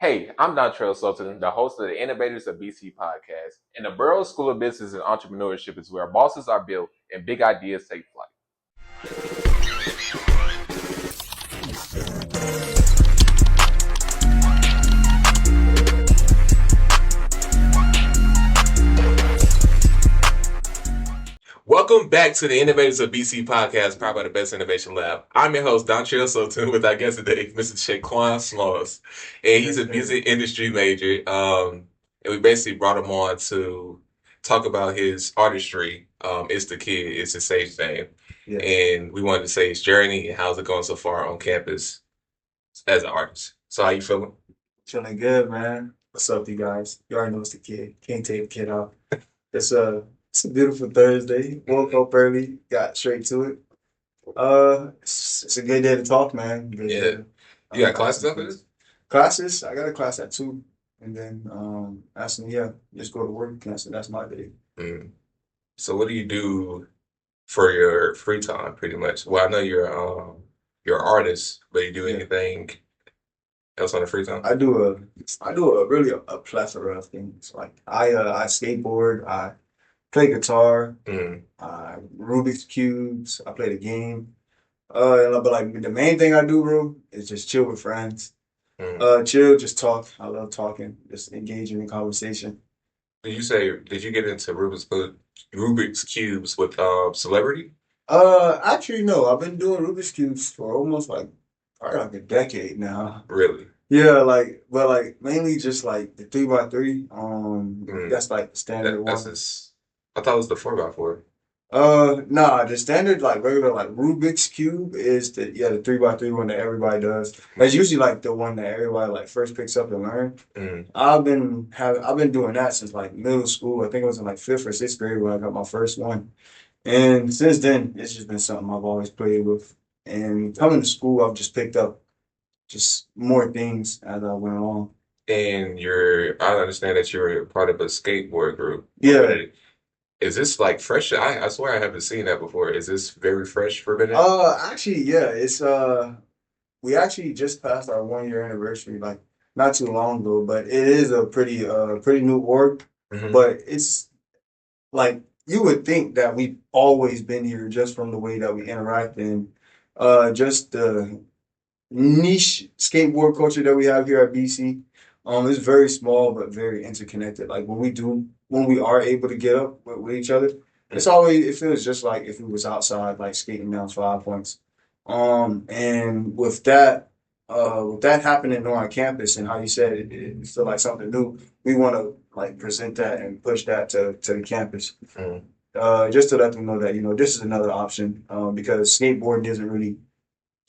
Hey, I'm Dontrell Sultan, the host of the Innovators of BC podcast. And the Burroughs School of Business and Entrepreneurship is where bosses are built and big ideas take flight. Welcome back to the Innovators of BC podcast, powered by the Best Innovation Lab. I'm your host, Dontrell Sultan, with our guest today, Mr. Shaquan Smalls. And he's a music industry major. And we basically brought him on to talk about his artistry. It's ThaKidd, it's his stage name. Yeah. And we wanted to say his journey and how's it going so far on campus as an artist. So how you feeling? Feeling good, man. What's up, you guys? You already know it's ThaKidd. Can't take the kid out. It's a beautiful Thursday. Woke up early, got straight to it. It's a good day to talk, man. Good Yeah. day. You got classes after this? Classes? I got a class at 2. And then asked me, just go to work. And I said, that's my day. Mm. So what do you do for your free time, pretty much? Well, I know you're an artist, but you do anything else on the free time? I do a plethora of things. Like I skateboard, I play guitar, Rubik's cubes, I play the game. But like the main thing I do, bro, is just chill with friends. Chill, just talk. I love talking, just engaging in conversation. Did you get into Rubik's cubes with celebrity? Actually, no. I've been doing Rubik's cubes for almost probably like a decade now. Really? Yeah, but mainly just like the 3x3. That's like the standard one. I thought it was the 4x4. Nah, the standard like regular like Rubik's cube is the 3x3 one that everybody does. That's usually like the one that everybody like first picks up and learn. I've been doing that since like middle school. I think it was in like 5th or 6th grade when I got my first one. And since then, it's just been something I've always played with. And coming to school, I've just picked up just more things as I went along. And I understand that you're part of a skateboard group. Yeah. Already. Is this like fresh? I swear I haven't seen that before. Is this very fresh for a minute? Actually, yeah. It's we actually just passed our 1-year anniversary, like not too long ago. But it is a pretty new org. But it's like you would think that we've always been here just from the way that we interact and just the niche skateboard culture that we have here at BC. It's very small but very interconnected. Like when we are able to get up with each other, it feels just like if we was outside like skating down 5 points. And with that happening on our campus and how you said it feel like something new, we want to like present that and push that to the campus. Just to let them know that, this is another option, because skateboarding isn't really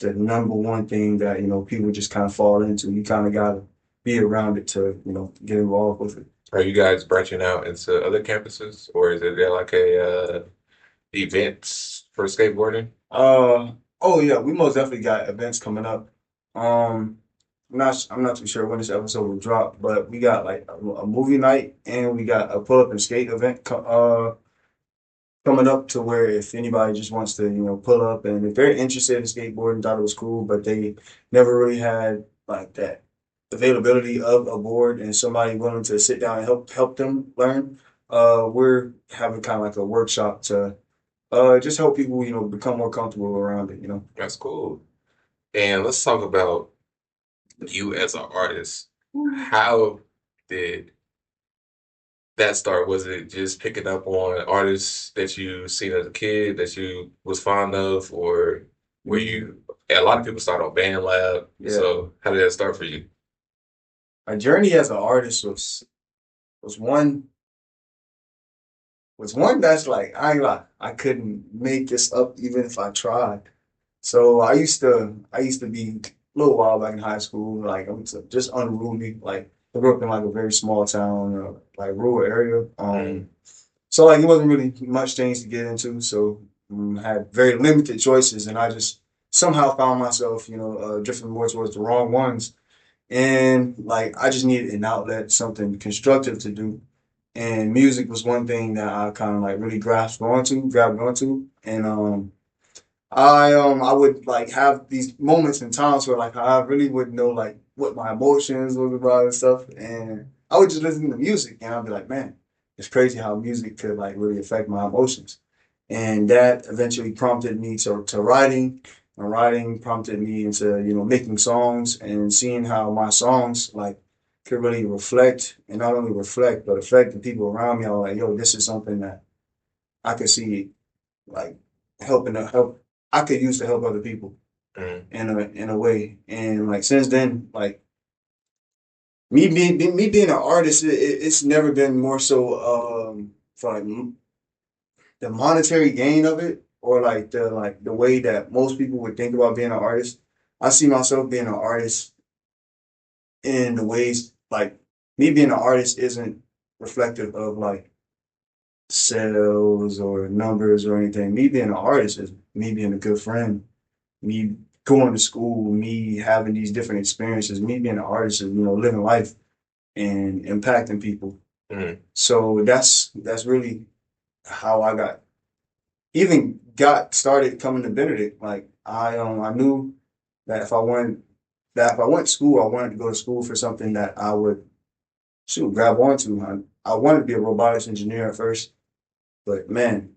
the number one thing that, people just kind of fall into. You kind of got to be around it to, get involved with it. Are you guys branching out into other campuses, or is there like a events for skateboarding? Oh yeah, we most definitely got events coming up. I'm not too sure when this episode will drop, but we got like a movie night and we got a pull up and skate event coming up to where if anybody just wants to, pull up and if they're interested in skateboarding, thought it was cool, but they never really had like that availability of a board and somebody willing to sit down and help them learn. We're having kind of like a workshop to just help people, become more comfortable around it, That's cool. And let's talk about you as an artist. How did that start? Was it just picking up on artists that you seen as a kid that you was fond of, or were you? A lot of people start on Band Lab. Yeah. So how did that start for you? My journey as an artist was one that's like I ain't lie, I couldn't make this up even if I tried. So I used to be a little while back in high school, like I was just unruly, like I grew up in like a very small town, like rural area. So like it wasn't really much things to get into. So I had very limited choices, and I just somehow found myself, drifting more towards the wrong ones. And like I just needed an outlet, something constructive to do. And music was one thing that I kind of like really grabbed onto. And I would like have these moments and times where like I really would know like what my emotions was about and stuff. And I would just listen to music, and I'd be like, man, it's crazy how music could like really affect my emotions. And that eventually prompted me to writing. And writing prompted me into, making songs and seeing how my songs like could really reflect, and not only reflect, but affect the people around me. I was like, yo, this is something that I could see like helping to help I could use to help other people in a way. And like since then, like me being an artist, it's never been more so for like the monetary gain of it, or like the way that most people would think about being an artist. I see myself being an artist in the ways like me being an artist isn't reflective of like sales or numbers or anything. Me being an artist is me being a good friend, me going to school, me having these different experiences, me being an artist is, living life and impacting people. So that's really how I got started coming to Benedict. Like I knew that if I went to school, I wanted to go to school for something that I would grab onto. I wanted to be a robotics engineer at first, but man,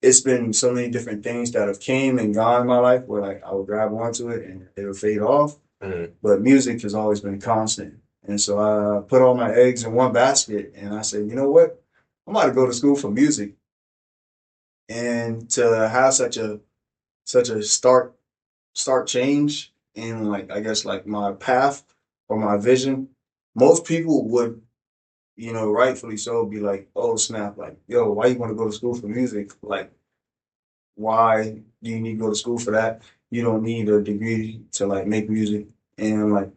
it's been so many different things that have came and gone in my life where like I would grab onto it and it would fade off. But music has always been constant. And so I put all my eggs in one basket and I said, you know what? I'm about to go to school for music. And to have such a start change in like I guess like my path or my vision, most people would, rightfully so, be like, oh snap, like, yo, why you want to go to school for music? Like, why do you need to go to school for that? You don't need a degree to like make music. And like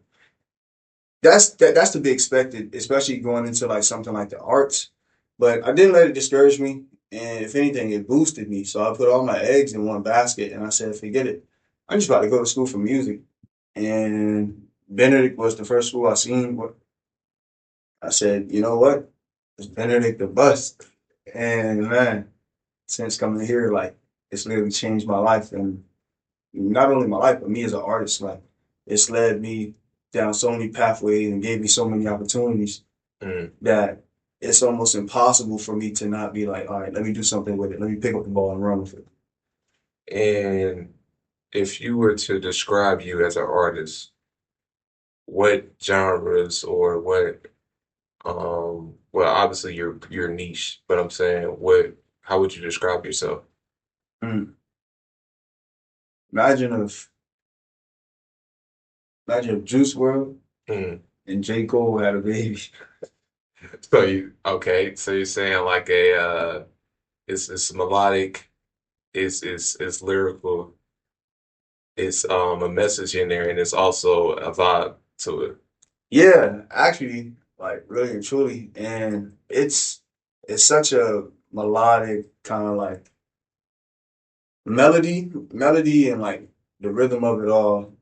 that's to be expected, especially going into like something like the arts. But I didn't let it discourage me. And if anything, it boosted me. So I put all my eggs in one basket and I said, forget it. I'm just about to go to school for music. And Benedict was the first school I seen. I said, you know what? It's Benedict the bust. And man, since coming here, like it's literally changed my life, and not only my life, but me as an artist. Like it's led me down so many pathways and gave me so many opportunities that it's almost impossible for me to not be like, all right, let me do something with it. Let me pick up the ball and run with it. And if you were to describe you as an artist, what genres or what well obviously your niche, but I'm saying what how would you describe yourself? Mm. Imagine if Juice World Mm. and J. Cole had a baby. So you okay, so you're saying like a it's melodic, it's lyrical, it's a message in there and it's also a vibe to it. Yeah, actually, like really and truly. And it's such a melodic kind of like melody and like the rhythm of it all.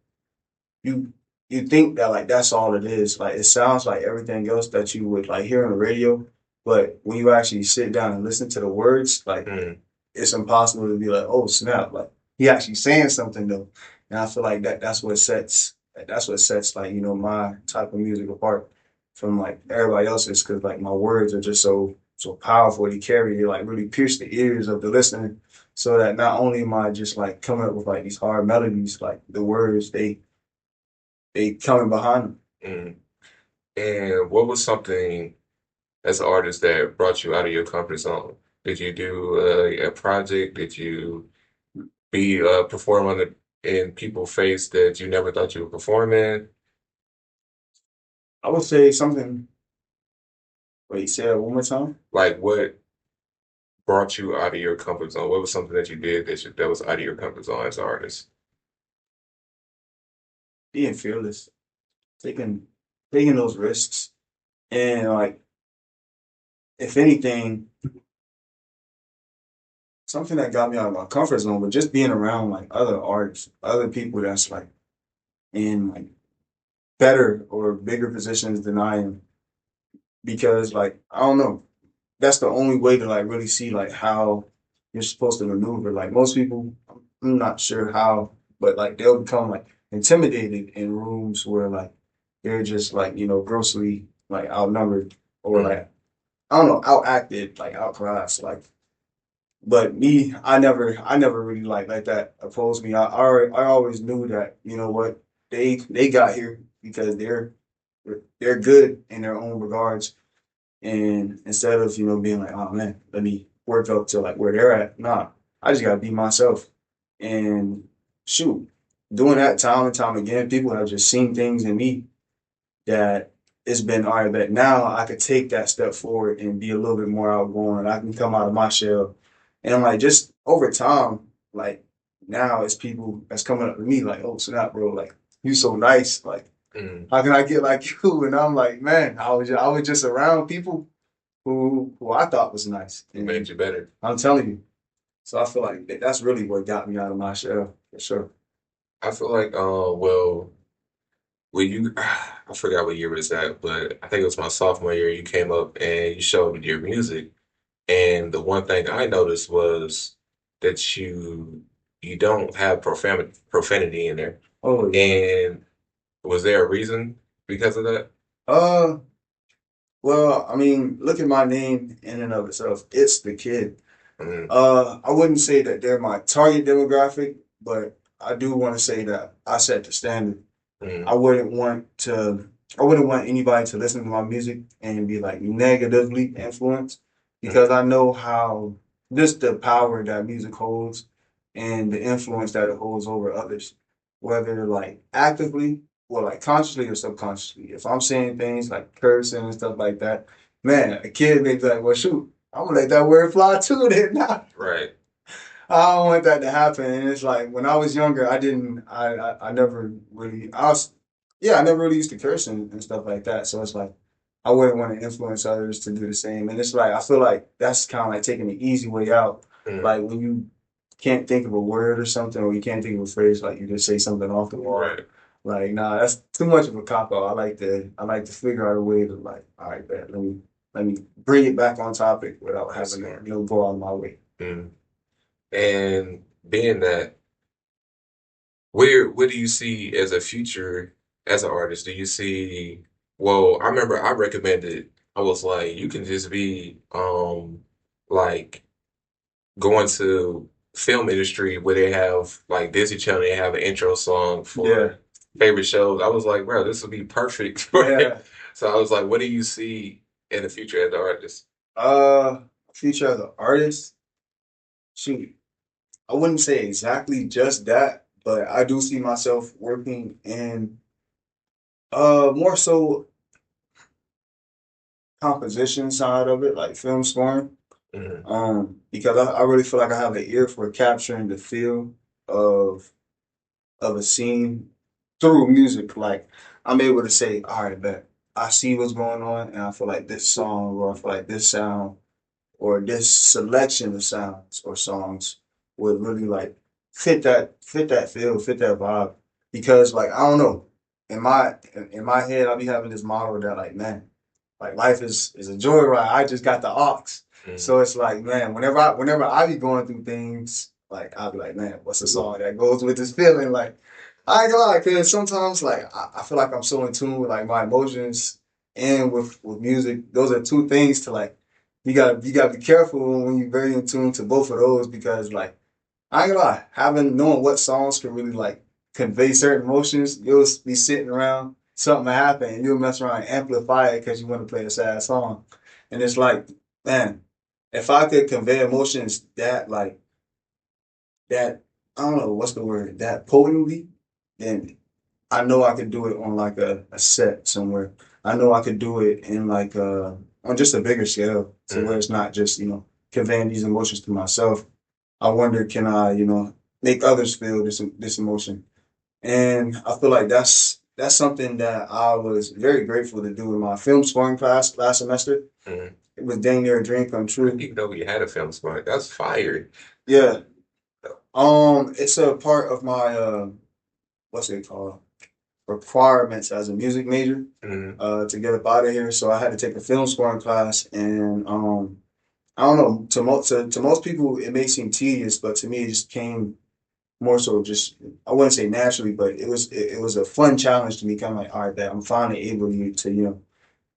You you think that like that's all it is. Like it sounds like everything else that you would like hear on the radio, but when you actually sit down and listen to the words, like Mm. it's impossible to be like, oh snap, like he actually saying something though. And I feel like that's what sets like, my type of music apart from like everybody else's, because like my words are just so powerful. They carry, they like really pierce the ears of the listener. So that not only am I just like coming up with like these hard melodies, like the words they coming behind them. Mm. And what was something as an artist that brought you out of your comfort zone? Did you do a project? Did you be perform on in people's face that you never thought you would perform in? I would say something. Wait, say that one more time. Like what brought you out of your comfort zone? What was something that you did that was out of your comfort zone as an artist? Being fearless, taking taking those risks, and like if anything, something that got me out of my comfort zone, but just being around like other artists, other people that's like in like better or bigger positions than I am, because like I don't know, that's the only way to like really see like how you're supposed to maneuver. Like most people, I'm not sure how, but like they'll become like intimidated in rooms where like they're just like, grossly like outnumbered or like I don't know, outacted, like outclassed. Like but me, I never really like that opposed me. I always knew that, you know what, they got here because they're good in their own regards. And instead of, being like, oh man, let me work up to like where they're at, nah, I just gotta be myself. And shoot, doing that time and time again, people have just seen things in me that it's been all right, but now I could take that step forward and be a little bit more outgoing. I can come out of my shell. And I'm like, just over time, like now it's people that's coming up to me like, oh snap, bro, like you so nice. Like, how can I get like you? And I'm like, man, I was just around people who I thought was nice. It made you better. I'm telling you. So I feel like that's really what got me out of my shell, for sure. I feel like, well, when you, I forgot what year it was at, but I think it was my sophomore year. You came up and you showed me your music, and the one thing I noticed was that you don't have profanity in there. Oh yeah. And was there a reason because of that? Uh well, I mean, look at my name in and of itself. It's the kid. Mm, I wouldn't say that they're my target demographic, but I do want to say that I set the standard. I mm, wouldn't want to I wouldn't want anybody to listen to my music and be like negatively influenced mm, because I know how just the power that music holds and the influence that it holds over others, whether like actively or like consciously or subconsciously. If I'm saying things like cursing and stuff like that, man, a kid may be like, well, shoot, I'm gonna let that word fly too then. right. I don't want that to happen. And it's like when I was younger, I didn't, I never really, I never really used to curse and stuff like that. So it's like, I wouldn't want to influence others to do the same. And it's like, I feel like that's kind of like taking the easy way out. Mm, Like when you can't think of a word or something, or you can't think of a phrase, like you just say something off the wall. right. Like, nah, that's too much of a cop out. I like to figure out a way to like, all right, man, let me bring it back on topic without That's having to, smart. go out of my way. Mm. And being that, where do you see as a future as an artist? Do you see, well, I remember I recommended, I was like, you can just be like going to film industry where they have like Disney Channel, they have an intro song Yeah. for favorite shows. I was like, bro, this would be perfect for it. Yeah. So I was like, what do you see in the future as an artist? Uh, future as an artist, shoot, I wouldn't say exactly just that, but I do see myself working in more so composition side of it, like film scoring. Hmm. Because I really feel like I have an ear for capturing the feel of a scene through music. Like I'm able to say, all right, bet I see what's going on, and I feel like this song, or I feel like this sound or this selection of sounds or songs would really like fit that feel, fit that vibe. Because like I don't know, in my head I'll be having this model that like, man, like life is a joyride. I just got the aux. So it's like, man, whenever I be going through things, like I'll be like, man, what's the song that goes with this feeling? Like I ain't gonna lie, cause sometimes like I feel like I'm so in tune with like my emotions and with music. Those are two things to like you gotta be careful when you're very in tune to both of those because like I ain't gonna lie, knowing what songs can really like convey certain emotions, you'll be sitting around, something will happen, and you'll mess around and amplify it because you want to play a sad song. And it's like, man, if I could convey emotions that I don't know what's the word, that potently, then I know I could do it on like a set somewhere. I know I could do it in like on just a bigger scale to where Hmm. it's not just, conveying these emotions to myself. I wonder, can I, make others feel this emotion? And I feel like that's something that I was very grateful to do in my film scoring class last semester. Hmm. It was dang near a dream come I didn't true. even know we had a film smart. That's fire. Yeah. It's a part of my what's it called? Requirements as a music major Hmm. to get up out of here. So I had to take a film scoring class, and I don't know. To most people, it may seem tedious, but to me, it just came. more so just I wouldn't say naturally, but it was a fun challenge to me. Kind of like, all right, that I'm finally able to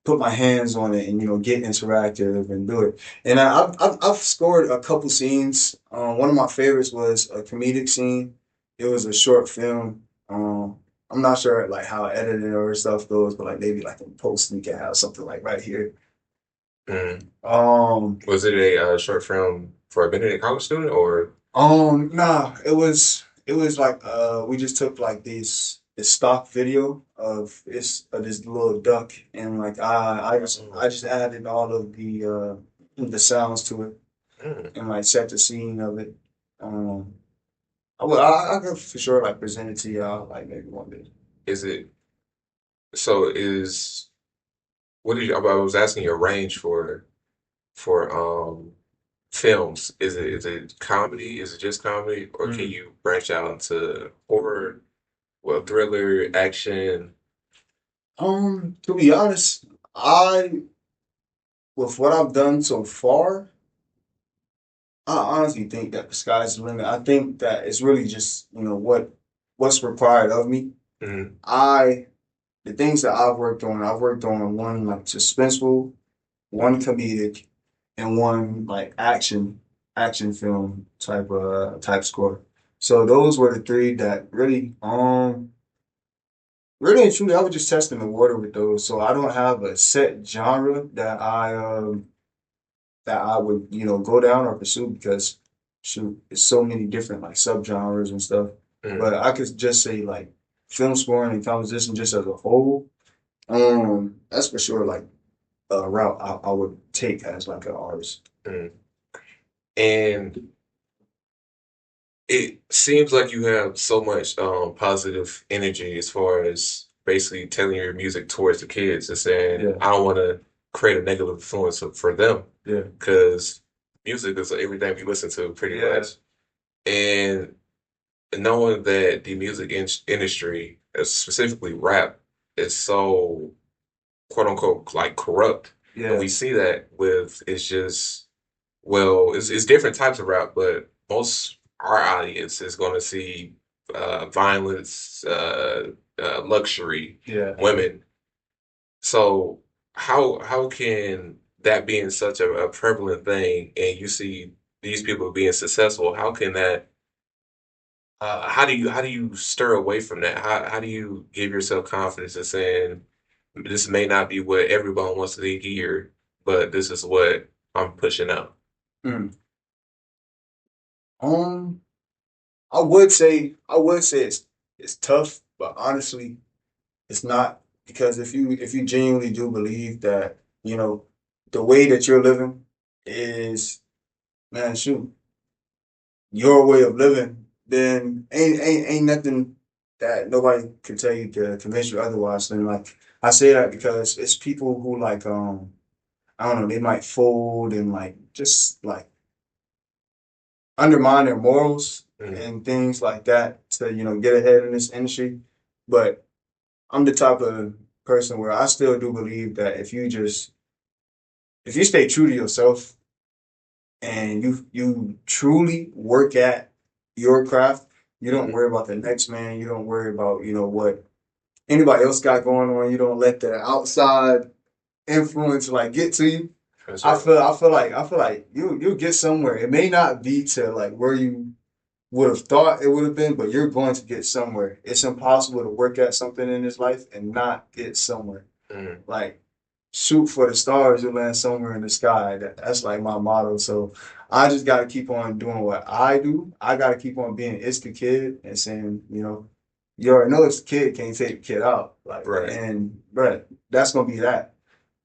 put my hands on it and get interactive and do it. And I've scored a couple scenes. One of my favorites was a comedic scene. It was a short film. I'm not sure like how editing or stuff goes, but like maybe like in post we can have something like right here. Mm. Um, Was it a short film for a Benedict college student or? nah, it was like we just took like this stock video of this little duck and like I just added all of the sounds to it Mm. and like set the scene of it. Um, I could for sure like present it to y'all like maybe one day. Is it so? Is what did you? I was asking your range for films. Is it comedy? Is it just comedy, or can Mm. you branch out into horror, well, thriller, action? To be honest, I with what I've done so far, I honestly think that the sky's the limit. I think that it's really just, what's required of me. Mm. I the things that I've worked on one like suspenseful, one comedic, and one like action film type score. So those were the three that really and truly I was just testing the water with those. So I don't have a set genre that I would, go down or pursue because shoot, it's so many different like subgenres and stuff. Mm. But I could just say like film scoring and composition just as a whole. That's for sure like a route I would take as like an artist. Mm. And it seems like you have so much positive energy as far as basically telling your music towards the kids and saying, Yeah, I don't want to create a negative influence for them yeah, because music is everything we listen to pretty yeah, much. And knowing that the music industry, specifically rap, is so quote unquote like corrupt, and yeah, we see that with it's just well, it's different types of rap, but most our audience is going to see violence, luxury, yeah. women. So how can that being such a prevalent thing, and you see these people being successful, how can that how do you stir away from that? How do you give yourself confidence in saying this may not be what everyone wants to hear, but this is what I'm pushing out? Mm. Um, I would say it's tough, but honestly, it's not because if you genuinely do believe that the way that you're living is man shoot your way of living, then ain't nothing that nobody can tell you to convince you otherwise. And like I say that because it's people who like I don't know, they might fold and like just like undermine their morals Mm. and things like that to get ahead in this industry. But I'm the type of person where I still do believe that if you stay true to yourself and you truly work at your craft, you don't Mhm. worry about the next man. You don't worry about what anybody else got going on. You don't let the outside influence like get to you. That's I right. feel I feel like you'll get somewhere. It may not be to like where you would have thought it would have been, but you're going to get somewhere. It's impossible to work at something in this life and not get somewhere. Mm. Like shoot for the stars, you'll land somewhere in the sky. That's like my motto. So I just got to keep on doing what I do. I got to keep on being it's the kid and saying, you already know it's the kid can't take the kid out. Like, Right. and bruh, that's gonna be that.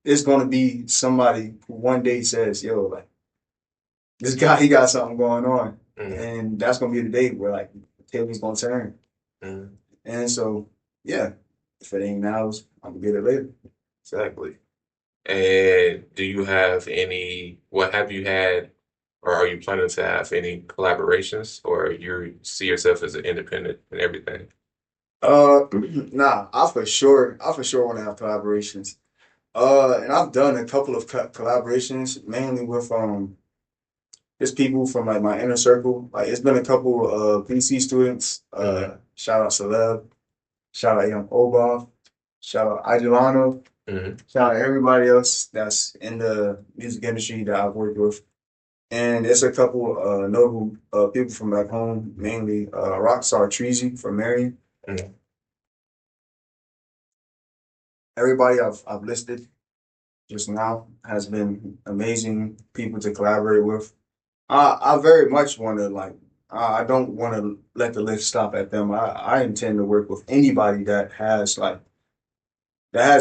It's gonna be somebody who one day says, "Yo, like this guy, he got something going on," Mm. and that's gonna be the day where like the tables gonna turn. Mm. And so, yeah, if it ain't now, I'm gonna get it later. Exactly. And do you have any, what have you had, or are you planning to have any collaborations, or you see yourself as an independent and everything? Nah, I for sure want to have collaborations. And I've done a couple of collaborations, mainly with It's people from like my inner circle. Like it's been a couple of PC students. Shout out Celeb. Shout out Young Obov. Shout out Adelano. Shout out everybody else that's in the music industry that I've worked with. And it's a couple notable people from back home, mainly Rockstar Treasy from Marion. Everybody I've listed just now has been amazing people to collaborate with. I very much want to like. I don't want to let the list stop at them. I intend to work with anybody that has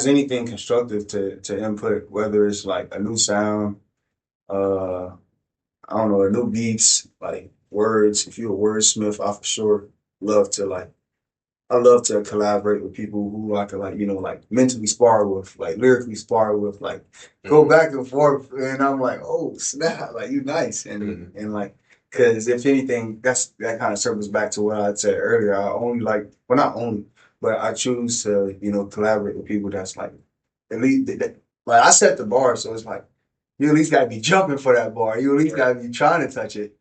anything constructive to input, whether it's like a new sound, uh, I don't know, a new beats, like words. If you're a wordsmith, I for sure love to like I love to collaborate with people who I can like, like mentally spar with, like lyrically spar with, like go back and forth. And I'm like, oh snap, like you nice. And like, cause if anything, that kind of circles back to what I said earlier. I only like, well, not only, but I choose to, collaborate with people that's like, at least, like I set the bar. So it's like, you at least gotta be jumping for that bar. You at least gotta be trying to touch it.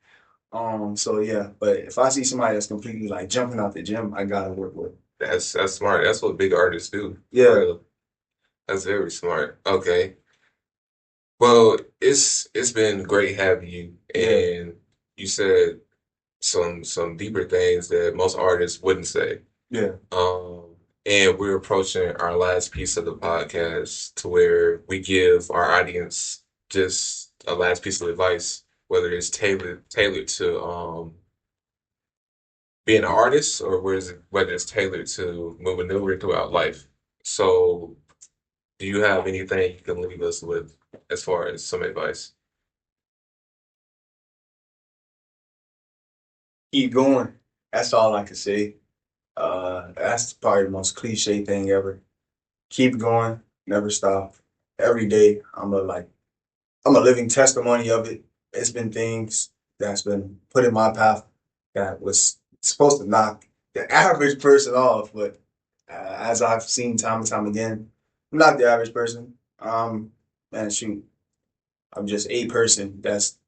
So yeah, but if I see somebody that's completely like jumping out the gym, I gotta work with. That's smart. That's what big artists do. Yeah. That's very smart. Okay. Well, it's been great having you, and you said some deeper things that most artists wouldn't say. Yeah. And we're approaching our last piece of the podcast to where we give our audience just a last piece of advice, whether it's tailored to being an artist or whether it's tailored to moving throughout life. So, do you have anything you can leave us with as far as some advice? Keep going. That's all I can say. That's probably the most cliche thing ever. Keep going, never stop. Every day, I'm a living testimony of it. It's been things that's been put in my path that was supposed to knock the average person off, but as I've seen time and time again, I'm not the average person. Man, shoot, I'm just a person that's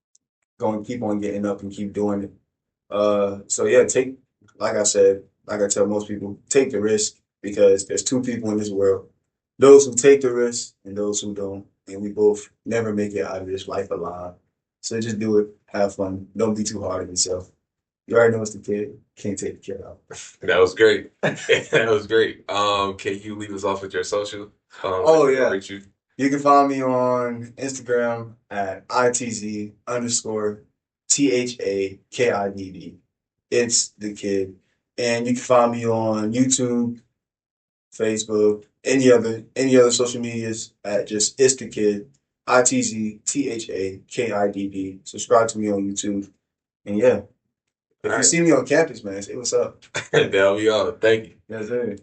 going to keep on getting up and keep doing it. So yeah, like I said, like I tell most people, take the risk because there's two people in this world: those who take the risk and those who don't. And we both never make it out of this life alive. So just do it, have fun, don't be too hard on yourself. You already know it's the kid. Can't take the kid out. That was great. That was great. Can you leave us off with your social? Oh yeah. You can find me on Instagram at ITZ underscore THAKIDD. It's the kid. And you can find me on YouTube, Facebook, any other social medias at just It's the Kid. ITZTHAKIDD. Subscribe to me on YouTube. And yeah. If you see me on campus, man, say what's up. There we go. Thank you. Yes, sir.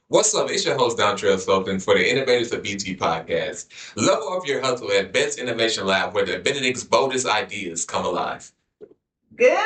What's up? It's your host, Dontrell Sultan, for the Innovators of BT podcast. Level up your hustle at Best Innovation Lab, where the Benedict's boldest ideas come alive. Good.